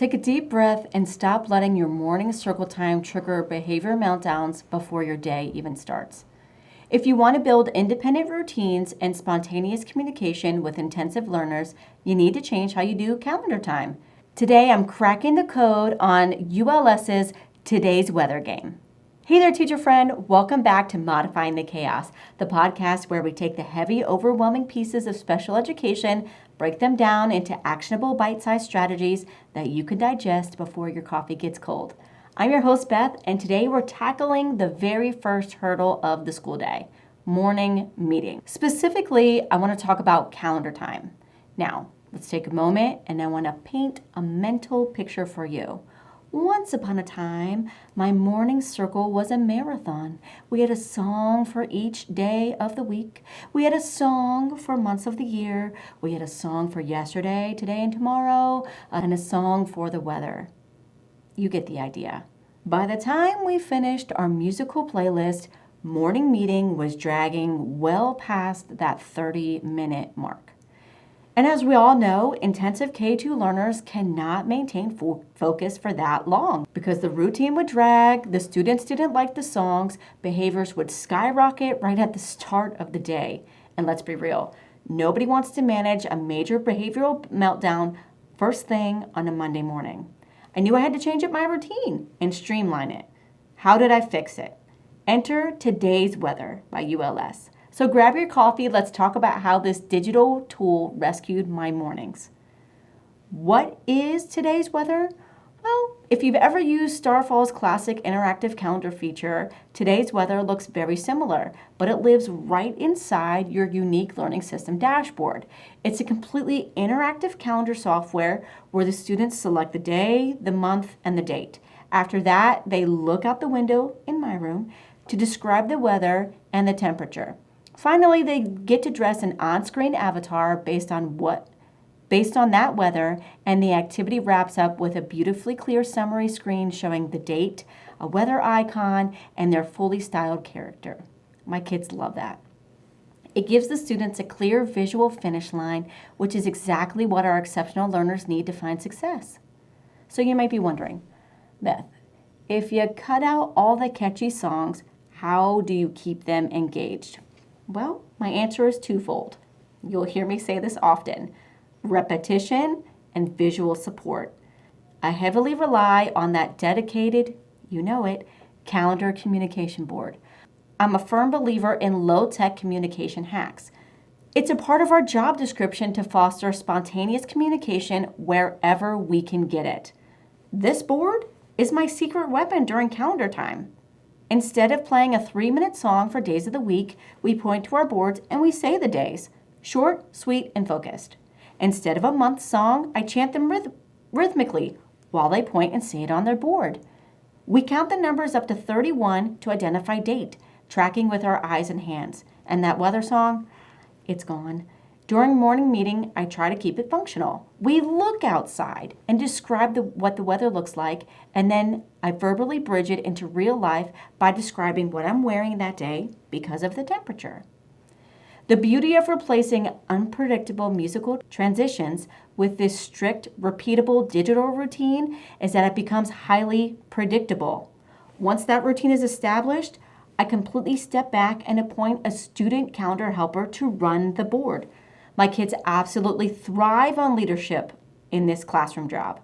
Take a deep breath and stop letting your morning circle time trigger behavior meltdowns before your day even starts. If you want to build independent routines and spontaneous communication with intensive learners, you need to change how you do calendar time. Today, I'm cracking the code on ULS's Today's Weather game. Hey there, teacher friend. Welcome back to Modifying the Chaos, the podcast where we take the heavy, overwhelming pieces of special education, break them down into actionable bite-sized strategies that you can digest before your coffee gets cold. I'm your host, Beth, and today we're tackling the very first hurdle of the school day, morning meeting. Specifically, I want to talk about calendar time. Now, let's take a moment and I want to paint a mental picture for you. Once upon a time, my morning circle was a marathon. We had a song for each day of the week. We had a song for months of the year. We had a song for yesterday, today, and tomorrow, and a song for the weather. You get the idea. By the time we finished our musical playlist, morning meeting was dragging well past that 30-minute mark. And as we all know, intensive K-2 learners cannot maintain focus for that long because the routine would drag, the students didn't like the songs, behaviors would skyrocket right at the start of the day. And let's be real, nobody wants to manage a major behavioral meltdown first thing on a Monday morning. I knew I had to change up my routine and streamline it. How did I fix it? Enter Today's Weather by ULS. So grab your coffee, let's talk about how this digital tool rescued my mornings. What is today's weather? Well, if you've ever used Starfall's classic interactive calendar feature, today's weather looks very similar, but it lives right inside your unique learning system dashboard. It's a completely interactive calendar software where the students select the day, the month, and the date. After that, they look out the window in my room to describe the weather and the temperature. Finally, they get to dress an on-screen avatar based on that weather, and the activity wraps up with a beautifully clear summary screen showing the date, a weather icon, and their fully styled character. My kids love that. It gives the students a clear visual finish line, which is exactly what our exceptional learners need to find success. So you might be wondering, Beth, if you cut out all the catchy songs, how do you keep them engaged? Well, my answer is twofold. You'll hear me say this often: repetition and visual support. I heavily rely on that dedicated, you know it, calendar communication board. I'm a firm believer in low-tech communication hacks. It's a part of our job description to foster spontaneous communication wherever we can get it. This board is my secret weapon during calendar time. Instead of playing a 3-minute song for days of the week, we point to our boards and we say the days. Short, sweet, and focused. Instead of a month song, I chant them rhythmically while they point and say it on their board. We count the numbers up to 31 to identify date, tracking with our eyes and hands. And that weather song, it's gone. During morning meeting, I try to keep it functional. We look outside and describe what the weather looks like, and then I verbally bridge it into real life by describing what I'm wearing that day because of the temperature. The beauty of replacing unpredictable musical transitions with this strict, repeatable digital routine is that it becomes highly predictable. Once that routine is established, I completely step back and appoint a student calendar helper to run the board. My kids absolutely thrive on leadership in this classroom job.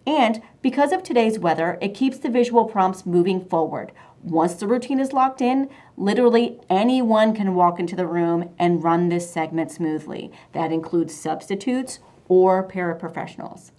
And because of today's weather, it keeps the visual prompts moving forward. Once the routine is locked in, literally anyone can walk into the room and run this segment smoothly. That includes substitutes or paraprofessionals.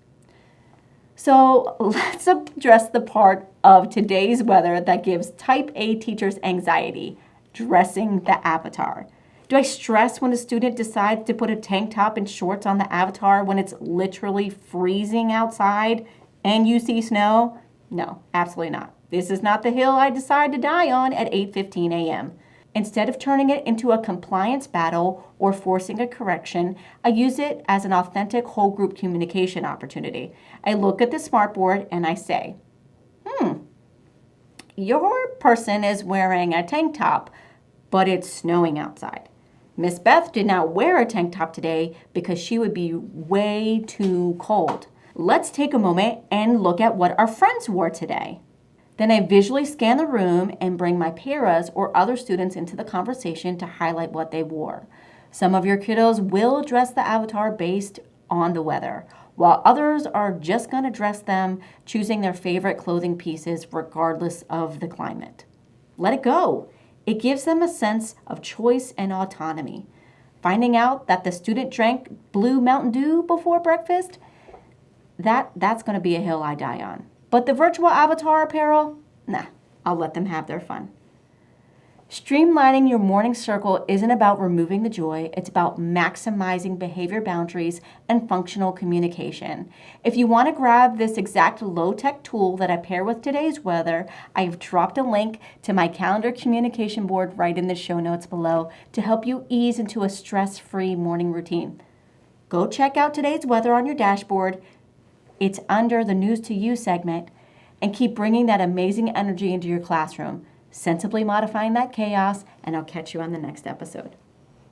So let's address the part of today's weather that gives type A teachers anxiety, dressing the avatar. Do I stress when a student decides to put a tank top and shorts on the avatar when it's literally freezing outside and you see snow? No, absolutely not. This is not the hill I decide to die on at 8:15 a.m. Instead of turning it into a compliance battle or forcing a correction, I use it as an authentic whole group communication opportunity. I look at the smartboard and I say, your person is wearing a tank top, but it's snowing outside. Miss Beth did not wear a tank top today because she would be way too cold. Let's take a moment and look at what our friends wore today. Then I visually scan the room and bring my paras or other students into the conversation to highlight what they wore. Some of your kiddos will dress the avatar based on the weather, while others are just going to dress them, choosing their favorite clothing pieces regardless of the climate. Let it go. It gives them a sense of choice and autonomy. Finding out that the student drank blue Mountain Dew before breakfast, that's going to be a hill I die on. But the virtual avatar apparel, nah, I'll let them have their fun. Streamlining your morning circle isn't about removing the joy, it's about maximizing behavior boundaries and functional communication. If you want to grab this exact low-tech tool that I pair with today's weather, I've dropped a link to my calendar communication board right in the show notes below to help you ease into a stress-free morning routine. Go check out today's weather on your dashboard. It's under the News to You segment, and keep bringing that amazing energy into your classroom, sensibly modifying that chaos, and I'll catch you on the next episode.